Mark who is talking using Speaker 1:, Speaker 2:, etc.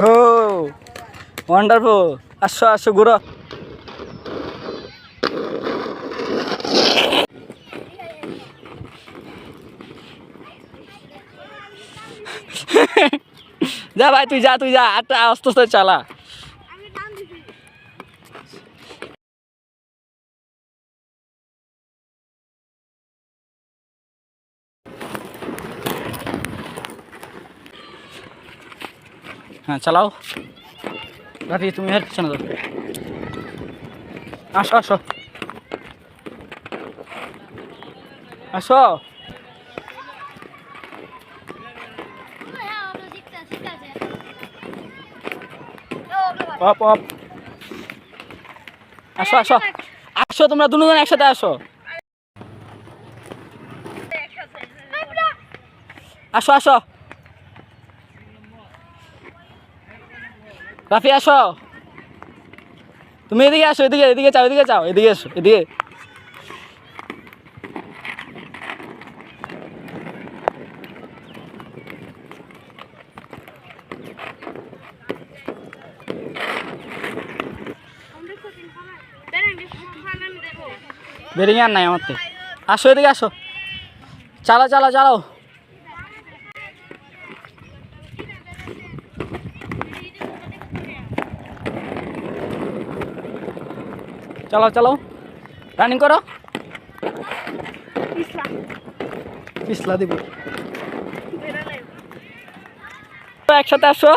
Speaker 1: ও wonderful. আসো আসো ঘুরো। যা ভাই তুই যা আটটা আস্তে আস্তে চালা। হ্যাঁ চালাও। রাফি তুমি হেড পিছনে যাও। আসো আসো আসো। অপ অপ। আসো আসো আসো তোমরা দুজন একসাথে আসো। আসো আসো রাফি আসো। তুমি এদিকে আসো, এদিকে এদিকে চাও, এদিকে চাও, এদিকে এসো, এদিকে। বেরিয়ে আর নাই আমার তো। আসো এদিকে আসো, চালাও চালাও চালাও। চালাও চালাও, রানিং করো। পিছলা দিব। একসাথে আসো।